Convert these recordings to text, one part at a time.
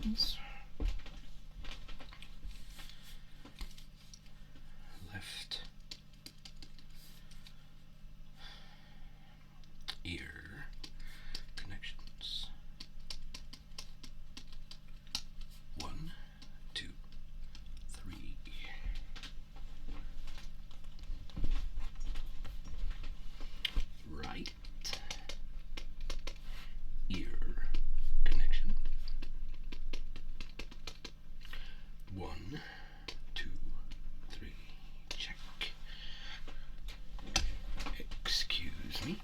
connections. Left ear connections. 1, 2, 3. Right ear connection. 1, 2, 3. Check. Excuse me.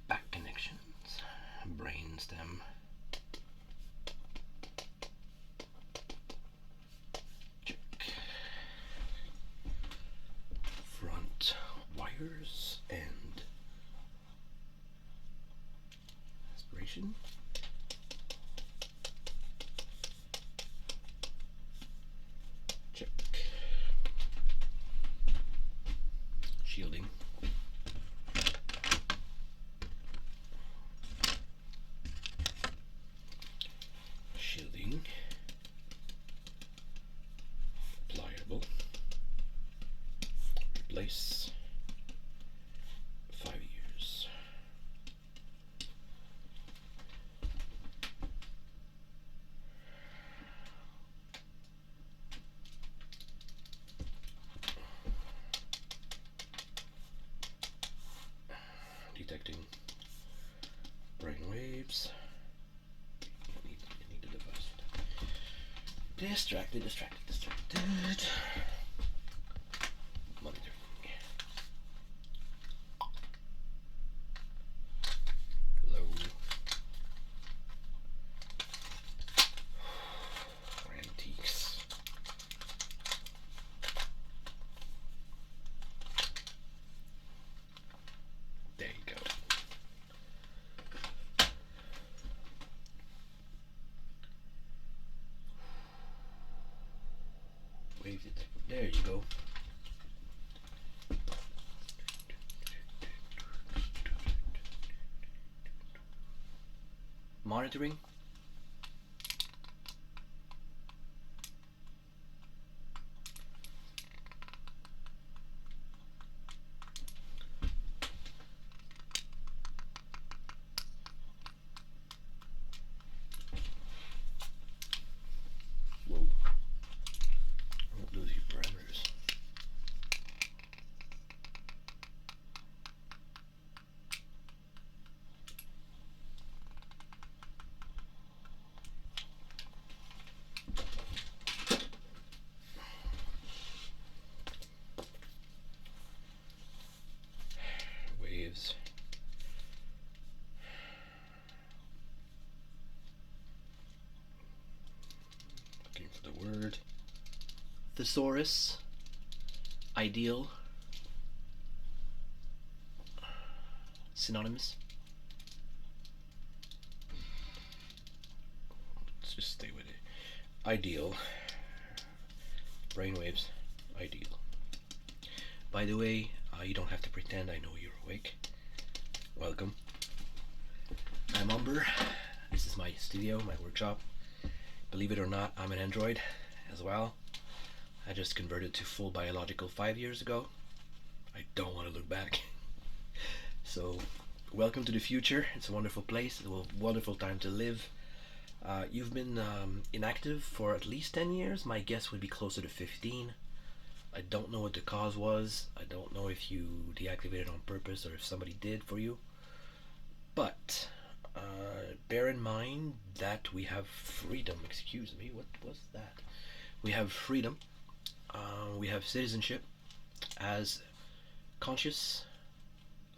Back connections. Brainstem. Check. Front wires and aspiration. Check. Shielding. Shielding. Pliable. Replace. 5 years. Detecting brain waves. I need a device. Distracted. Monitoring. Hello. Antiques. There you go. Wave detector. There you go. Monitoring. Whoa. I won't lose your parameters. Waves. Looking for the word. Thesaurus. Ideal. Synonymous. Let's just stay with it. Ideal. Brainwaves. Ideal. By the way, you don't have to pretend I know you're awake. Welcome. I'm Umber. This is my studio, my workshop. Believe it or not, I'm an android as well. I just converted to full biological 5 years ago. I don't want to look back. So, welcome to the future. It's a wonderful place. It's a wonderful time to live. You've been inactive for at least 10 years. My guess would be closer to 15. I don't know what the cause was. I don't know if you deactivated on purpose or if somebody did for you. But bear in mind that we have freedom. Excuse me, what was that? We have freedom. We have citizenship as conscious,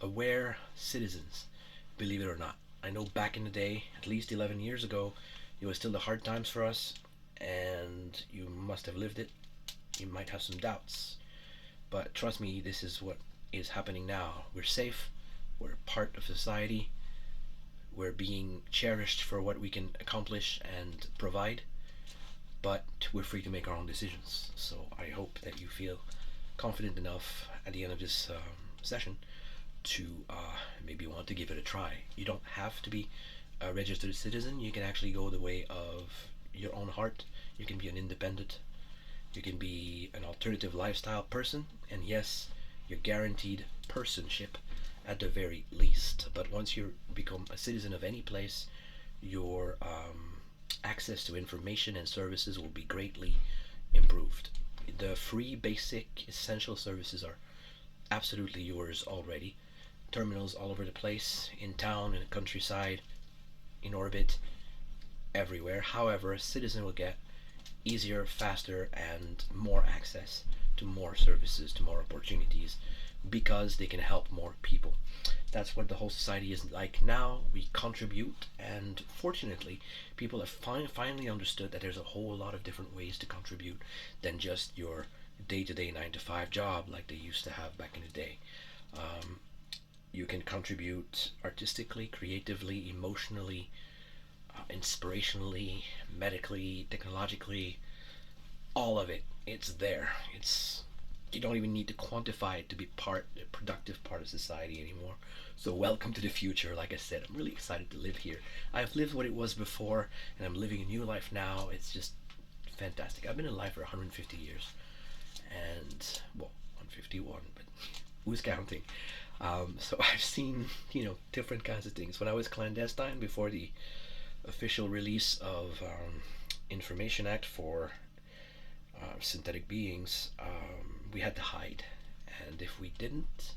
aware citizens, believe it or not. I know back in the day, at least 11 years ago, it was still the hard times for us, and you must have lived it. You might have some doubts, but trust me, this is what is happening now. We're safe, we're part of society, we're being cherished for what we can accomplish and provide, but we're free to make our own decisions. So I hope that you feel confident enough at the end of this session to maybe want to give it a try. You don't have to be a registered citizen, you can actually go the way of your own heart. You can be an independent. You can be an alternative lifestyle person, and yes, you're guaranteed personship at the very least. But once you become a citizen of any place, your access to information and services will be greatly improved. The free, basic, essential services are absolutely yours already. Terminals all over the place, in town, in the countryside, in orbit, everywhere. However, a citizen will get easier, faster, and more access to more services, to more opportunities, because they can help more people. That's what the whole society is like now. We contribute, and fortunately, people have finally understood that there's a whole lot of different ways to contribute than just your day-to-day 9 to 5 job like they used to have back in the day. Um, you can contribute artistically, creatively, emotionally, inspirationally, medically, technologically, all of it. It's there. It's You don't even need to quantify it to be a productive part of society anymore. So welcome to the future. Like I said, I'm really excited to live here. I've lived what it was before, and I'm living a new life now. It's just fantastic. I've been alive for 150 years, and well, 151, but who's counting? So I've seen, different kinds of things. When I was clandestine before the official release of Information Act for synthetic beings, we had to hide, and if we didn't,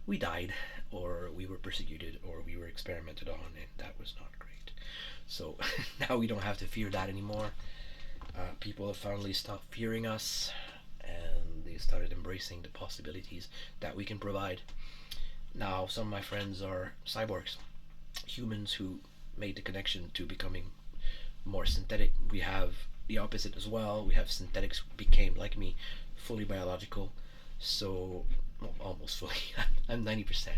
we died, or we were persecuted, or we were experimented on, and that was not great. So now we don't have to fear that anymore. People have finally stopped fearing us, and they started embracing the possibilities that we can provide. Now, some of my friends are cyborgs, humans who made the connection to becoming more synthetic. We have the opposite as well. We have synthetics who became, like me, fully biological. So, well, almost fully. I'm 90%.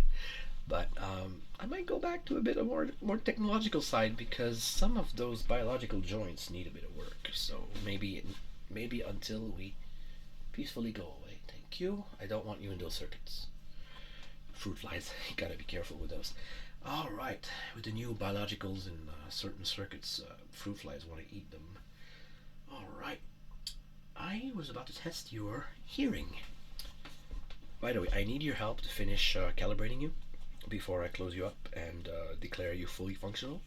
But I might go back to a bit of more technological side, because some of those biological joints need a bit of work. So maybe until we peacefully go away. Thank you. I don't want you in those circuits. Fruit flies. You gotta be careful with those. All right. With the new biologicals in certain circuits, fruit flies want to eat them. All right. I was about to test your hearing. By the way, I need your help to finish calibrating you before I close you up and declare you fully functional.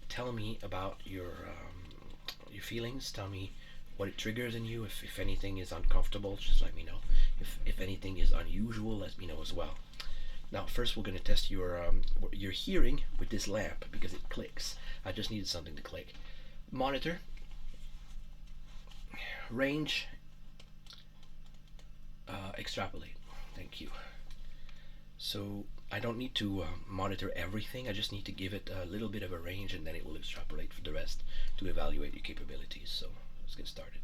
Tell me about your feelings. Tell me what it triggers in you. If anything is uncomfortable, just let me know. If anything is unusual, let me know as well. Now, first we're going to test your hearing with this lamp, because it clicks. I just needed something to click. Monitor. Range. Extrapolate. Thank you. So I don't need to monitor everything. I just need to give it a little bit of a range, and then it will extrapolate for the rest to evaluate your capabilities. So let's get started.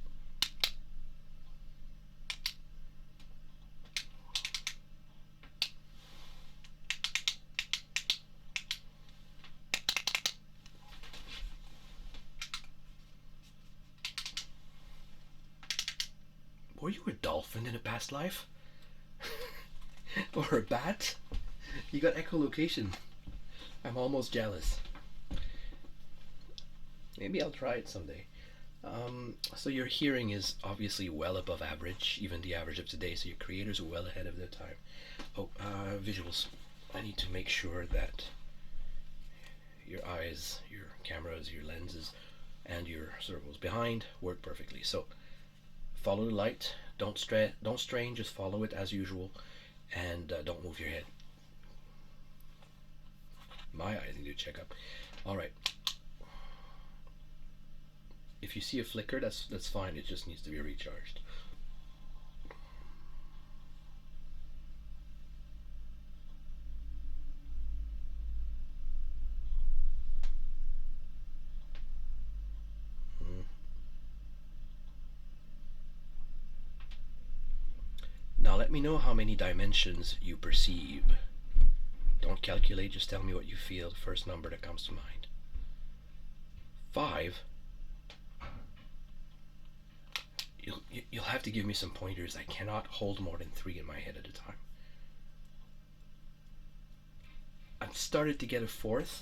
Were you a dolphin in a past life? Or a bat? You got echolocation. I'm almost jealous. Maybe I'll try it someday. So your hearing is obviously well above average, even the average of today, so your creators are well ahead of their time. Oh, visuals. I need to make sure that your eyes, your cameras, your lenses, and your servos behind work perfectly. So follow the light. Don't strain. Just follow it as usual, and don't move your head. My eyes need to check up. All right. If you see a flicker, that's fine. It just needs to be recharged. Now let me know how many dimensions you perceive. Don't calculate, just tell me what you feel, the first number that comes to mind. 5. You'll have to give me some pointers. I cannot hold more than 3 in my head at a time. I've started to get a 4th.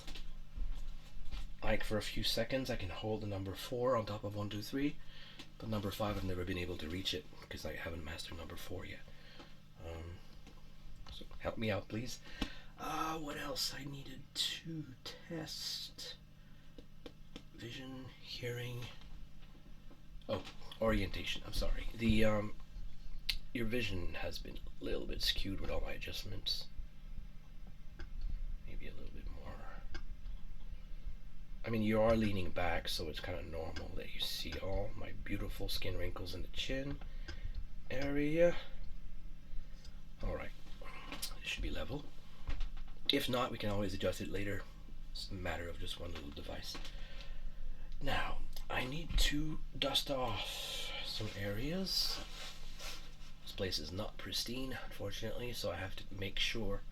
like for a few seconds I can hold the number 4 on top of 1, 2, 3, but number 5 I've never been able to reach it because I haven't mastered number 4 yet. So help me out, please. What else I needed to test? Vision, hearing. Oh, orientation. I'm sorry. Your vision has been a little bit skewed with all my adjustments. Maybe a little bit more. I mean, you are leaning back, so it's kind of normal that you see all my beautiful skin wrinkles in the chin area. Alright, it should be level. If not, we can always adjust it later. It's a matter of just one little device. Now, I need to dust off some areas. This place is not pristine, unfortunately, so I have to make sure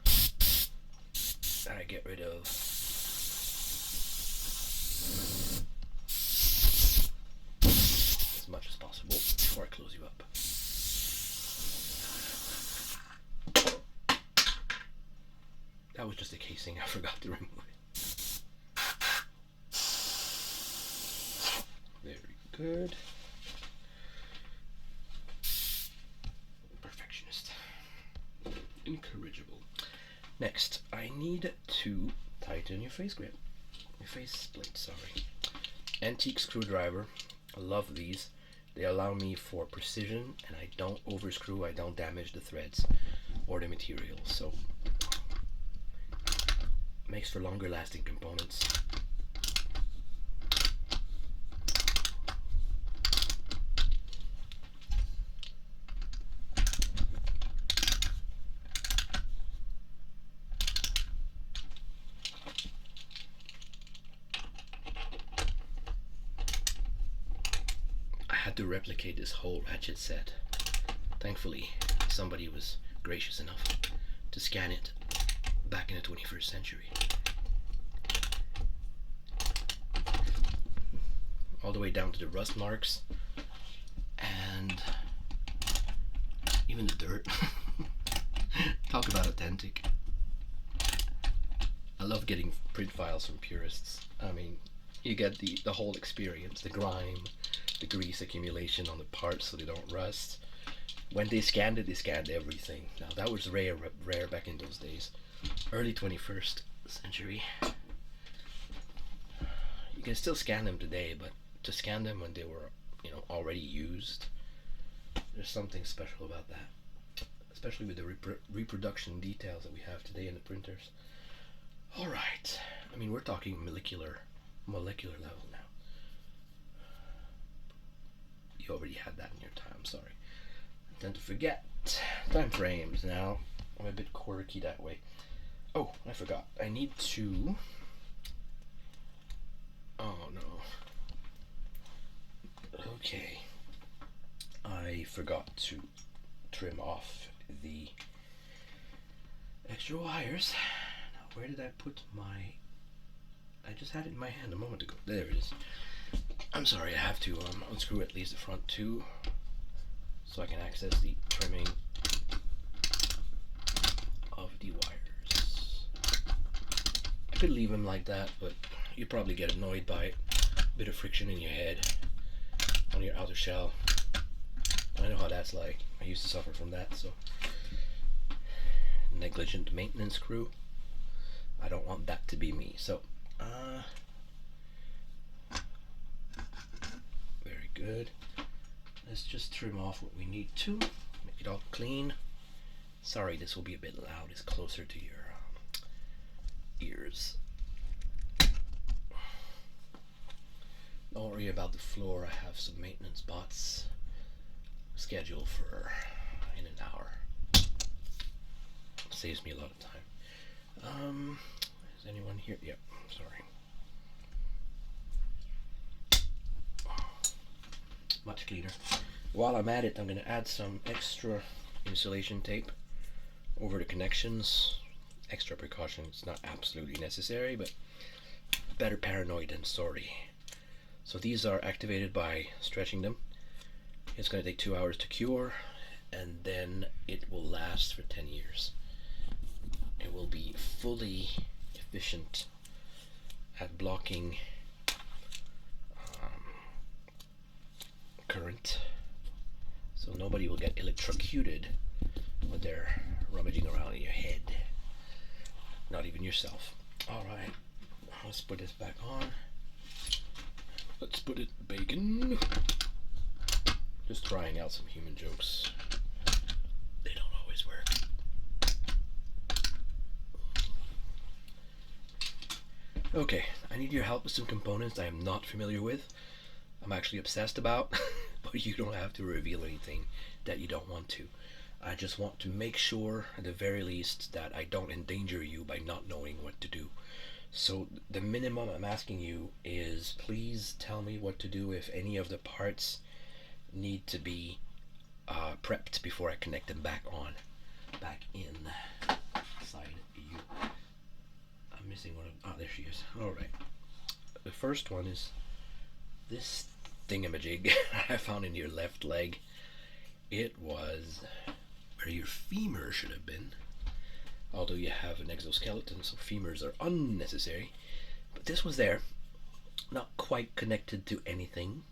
that I get rid of as much as possible before I close you up. That was just a casing, I forgot to remove it. Very good. Perfectionist. Incorrigible. Next, I need to tighten your face grip. Your face plate, sorry. Antique screwdriver. I love these. They allow me for precision and I don't overscrew, I don't damage the threads or the material. So makes for longer lasting components. I had to replicate this whole ratchet set. Thankfully, somebody was gracious enough to scan it back in the 21st century. All the way down to the rust marks and even the dirt. Talk about authentic. I love getting print files from purists. I mean, you get the whole experience, the grime, the grease accumulation on the parts so they don't rust. When they scanned it, they scanned everything. Now that was rare back in those days. Early 21st century. You can still scan them today, but to scan them when they were, already used, there's something special about that. Especially with the reproduction details that we have today in the printers. Alright, I mean, we're talking molecular level now. You already had that in your time, sorry. I tend to forget time frames now. I'm a bit quirky that way. Oh, I forgot. I need to... Oh no. Okay. I forgot to trim off the extra wires. Now, where did I put my... I just had it in my hand a moment ago. There it is. I'm sorry, I have to unscrew at least the front two so I can access the trimming of the wires. I could leave them like that, but you probably get annoyed by a bit of friction in your head on your outer shell. I know how that's like. I used to suffer from that, so negligent maintenance crew. I don't want that to be me. So very good. Let's just trim off what we need to, make it all clean. Sorry, this will be a bit loud. It's closer to your ears. Don't worry about the floor. I have some maintenance bots scheduled for in an hour. Saves me a lot of time. Is anyone here? Yep, sorry. Much cleaner. While I'm at it, I'm going to add some extra insulation tape over the connections. Extra precaution. It's not absolutely necessary, but better paranoid than sorry. So these are activated by stretching them. It's going to take 2 hours to cure, and then it will last for 10 years. It will be fully efficient at blocking nobody will get electrocuted when they're rummaging around in your head. Not even yourself. Alright, let's put this back on. Let's put it bacon. Just trying out some human jokes. They don't always work. Okay, I need your help with some components I am not familiar with. I'm actually obsessed about, but you don't have to reveal anything that you don't want to. I just want to make sure, at the very least, that I don't endanger you by not knowing what to do. So the minimum I'm asking you is please tell me what to do if any of the parts need to be prepped before I connect them back inside you. I'm missing one of, there she is. Alright. The first one is this thingamajig I found in your left leg. It was where your femur should have been. Although you have an exoskeleton, so femurs are unnecessary. But this was there. Not quite connected to anything.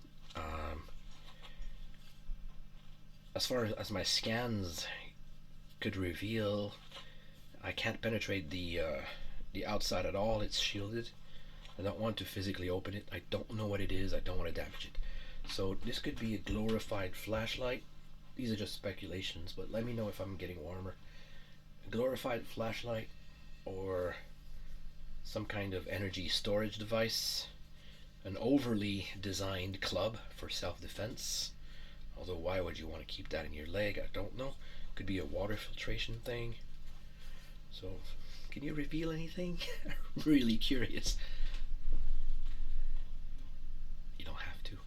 As far as my scans could reveal, I can't penetrate the outside at all. It's shielded. I don't want to physically open it. I don't know what it is. I don't want to damage it. So this could be a glorified flashlight. These are just speculations, but let me know if I'm getting warmer. A glorified flashlight or some kind of energy storage device. An overly designed club for self-defense. Although why would you want to keep that in your leg? I don't know. Could be a water filtration thing. So, can you reveal anything? I'm really curious. You don't have to.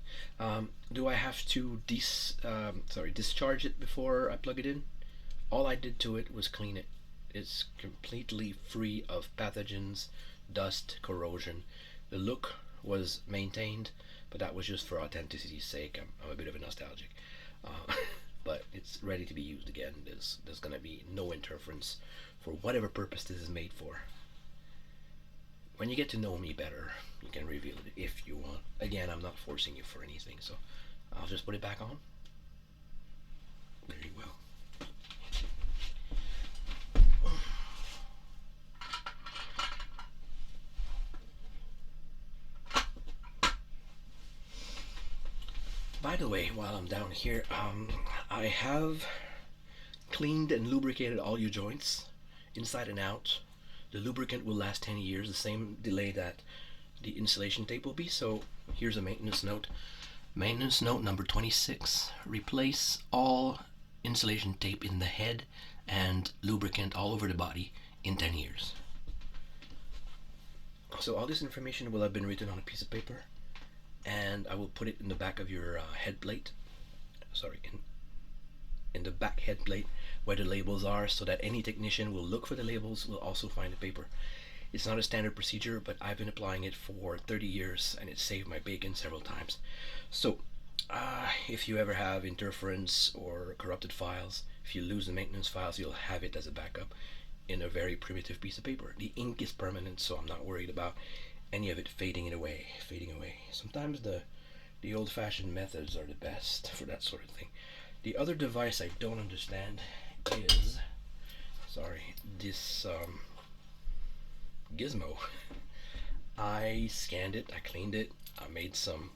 Do I have to discharge it before I plug it in? All I did to it was clean it. It's completely free of pathogens, dust, corrosion. The look was maintained, but that was just for authenticity's sake. I'm a bit of a nostalgic. But it's ready to be used again. There's going to be no interference for whatever purpose this is made for. When you get to know me better, you can reveal it if you want. Again, I'm not forcing you for anything, so I'll just put it back on. Very well. By the way, while I'm down here, I have cleaned and lubricated all your joints, inside and out. The lubricant will last 10 years, the same delay that the insulation tape will be, so here's a maintenance note. Maintenance note number 26. Replace all insulation tape in the head and lubricant all over the body in 10 years. So all this information will have been written on a piece of paper, and I will put it in the back of your head plate. Sorry, in the back head plate where the labels are, so that any technician will look for the labels, will also find the paper. It's not a standard procedure, but I've been applying it for 30 years and it saved my bacon several times. So if you ever have interference or corrupted files, if you lose the maintenance files, you'll have it as a backup in a very primitive piece of paper. The ink is permanent, so I'm not worried about any of it fading away. Sometimes the old-fashioned methods are the best for that sort of thing. The other device I don't understand is, this gizmo. I scanned it, I cleaned it, I made some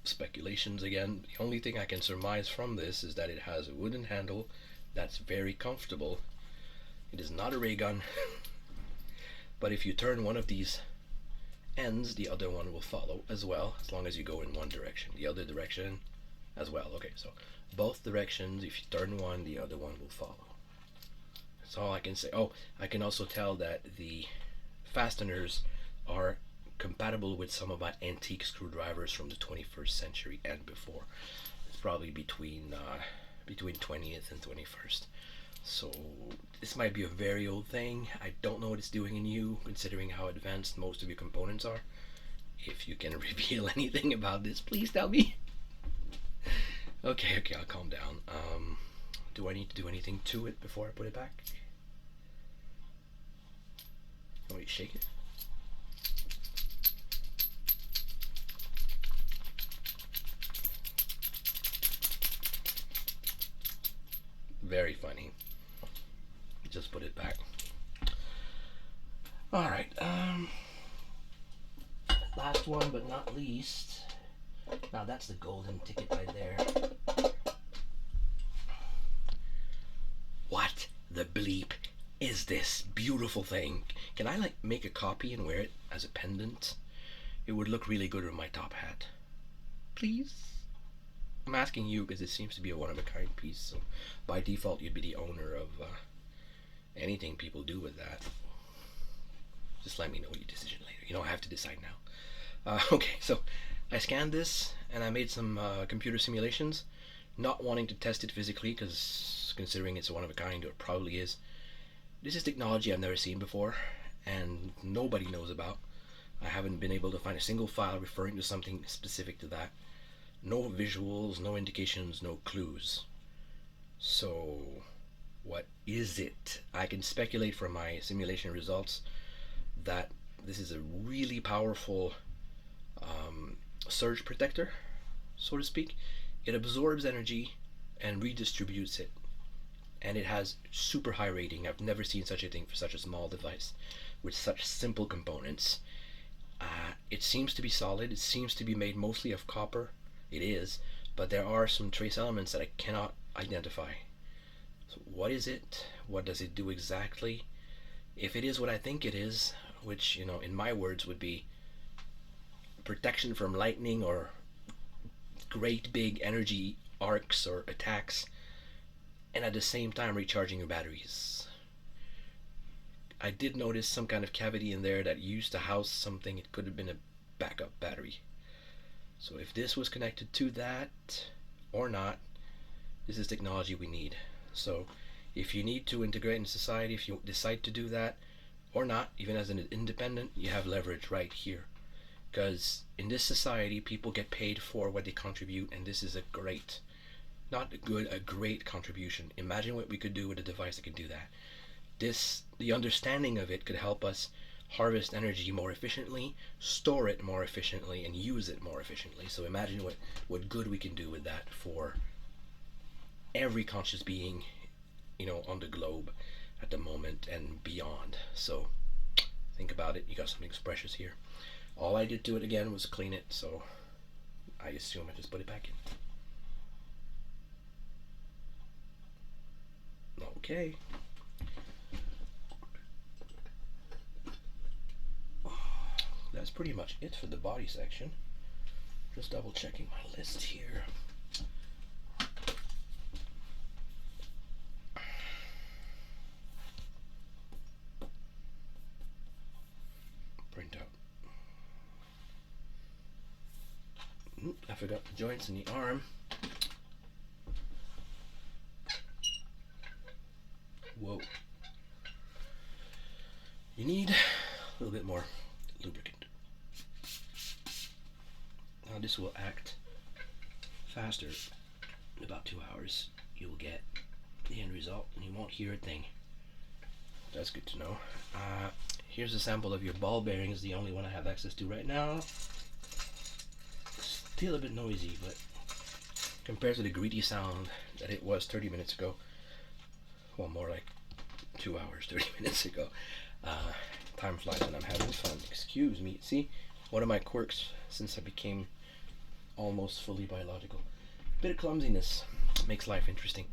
speculations again. The only thing I can surmise from this is that it has a wooden handle that's very comfortable. It is not a ray gun, but if you turn one of these ends, the other one will follow as well, as long as you go in one direction. The other direction as well. Okay, so both directions, if you turn one, the other one will follow. That's all I can say. Oh, I can also tell that the fasteners are compatible with some of my antique screwdrivers from the 21st century and before. It's probably between 20th and 21st. So this might be a very old thing. I don't know what it's doing in you, considering how advanced most of your components are. If you can reveal anything about this, please tell me. Okay, I'll calm down. Do I need to do anything to it before I put it back? Oh, wait, shake it. Very funny. Just put it back. Alright, last one but not least. Now that's the golden ticket right there. What the bleep is this beautiful thing? Can I like make a copy and wear it as a pendant? It would look really good with my top hat. Please? I'm asking you because it seems to be a one-of-a-kind piece, so by default you'd be the owner of anything people do with that. Just let me know your decision later. You don't have to decide now. Okay, so I scanned this and I made some computer simulations, not wanting to test it physically because considering it's a one-of-a-kind, it probably is. This is technology I've never seen before and nobody knows about. I haven't been able to find a single file referring to something specific to that. No visuals, no indications, no clues. So, what is it? I can speculate from my simulation results that this is a really powerful surge protector, so to speak. It absorbs energy and redistributes it. And it has super high rating. I've never seen such a thing for such a small device with such simple components. It seems to be solid. It seems to be made mostly of copper. It is, but there are some trace elements that I cannot identify. So what is it? What does it do exactly? If it is what I think it is, which, you know, in my words would be protection from lightning or great big energy arcs or attacks, and at the same time recharging your batteries. I did notice some kind of cavity in there that used to house something. It could have been a backup battery. So if this was connected to that or not, this is technology we need. So if you need to integrate in society, if you decide to do that or not, even as an independent, you have leverage right here. Because in this society, people get paid for what they contribute, and this is a great, not good, a great contribution. Imagine what we could do with a device that can do that. The understanding of it could help us harvest energy more efficiently, store it more efficiently, and use it more efficiently. So imagine what good we can do with that for every conscious being, you know, on the globe at the moment and beyond. So think about it. You got something precious here. All I did to it again was clean it, so I assume I just put it back in. Okay. That's pretty much it for the body section. Just double checking my list here. Print out. I forgot the joints in the arm. Whoa. You need a little bit more lubricant. Now this will act faster. In about 2 hours you'll get the end result and you won't hear a thing. That's good to know. Here's a sample of your ball bearings, the only one I have access to right now. Still a bit noisy, but compared to the greedy sound that it was 30 minutes ago, well, more like 2 hours, 30 minutes ago, time flies and I'm having fun. Excuse me. See, one of my quirks since I became almost fully biological. Bit of clumsiness makes life interesting.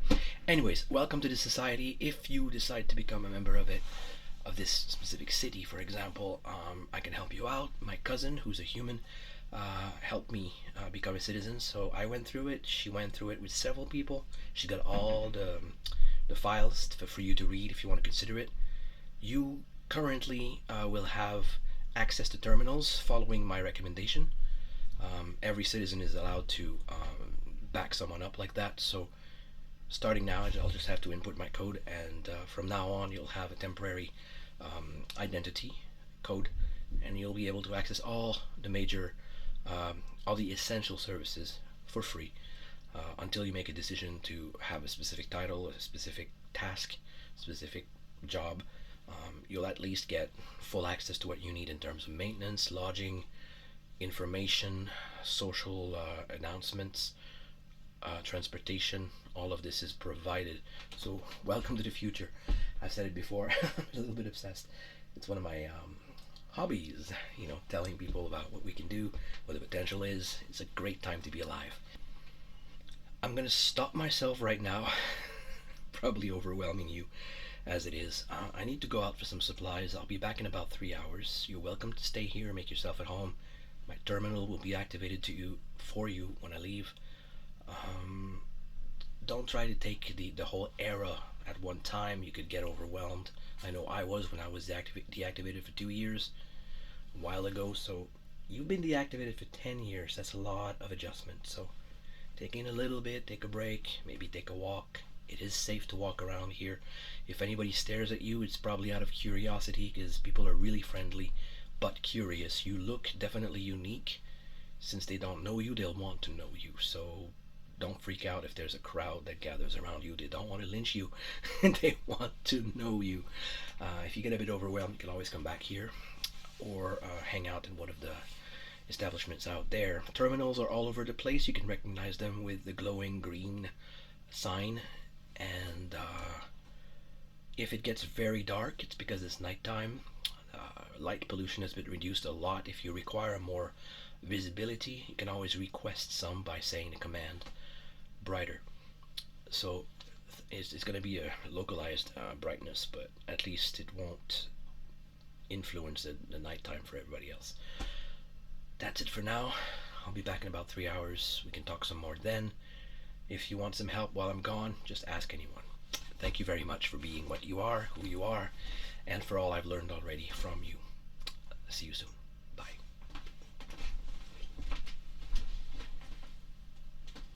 Anyways, welcome to the society. If you decide to become a member of it, of this specific city, for example, I can help you out. My cousin, who's a human, helped me become a citizen. So I went through it. She went through it with several people. She got all the files for you to read if you want to consider it. You currently will have access to terminals following my recommendation. Every citizen is allowed to back someone up like that. So starting now, I'll just have to input my code, and from now on you'll have a temporary identity code, and you'll be able to access all the major, all the essential services for free until you make a decision to have a specific title, a specific task, specific job. You'll at least get full access to what you need in terms of maintenance, lodging, information, social announcements, transportation, all of this is provided. So welcome to the future. I've said it before. I'm a little bit obsessed. It's one of my hobbies, you know, telling people about what we can do, what the potential is. It's a great time to be alive. I'm gonna stop myself right now, probably overwhelming you as it is. I need to go out for some supplies. I'll be back in about 3 hours. You're welcome to stay here, make yourself at home. My terminal will be activated for you when I leave. Um, don't try to take the whole era at one time. You could get overwhelmed. I know I was when I was deactivated for 2 years a while ago. So you've been deactivated for 10 years. That's a lot of adjustment. So take in a little bit, take a break, maybe take a walk. It is safe to walk around here. If anybody stares at you, it's probably out of curiosity, because people are really friendly but curious. You look definitely unique. Since they don't know you, they'll want to know you. So don't freak out if there's a crowd that gathers around you. They don't want to lynch you. They want to know you. If you get a bit overwhelmed, you can always come back here or hang out in one of the establishments out there. Terminals are all over the place. You can recognize them with the glowing green sign. And if it gets very dark, it's because it's nighttime. Light pollution has been reduced a lot. If you require more visibility, you can always request some by saying the command brighter. So it's going to be a localized brightness, but at least it won't influence the nighttime for everybody else. That's it for now. I'll be back in about 3 hours. We can talk some more then. If you want some help while I'm gone, just ask anyone. Thank you very much for being what you are, who you are, and for all I've learned already from you. See you soon.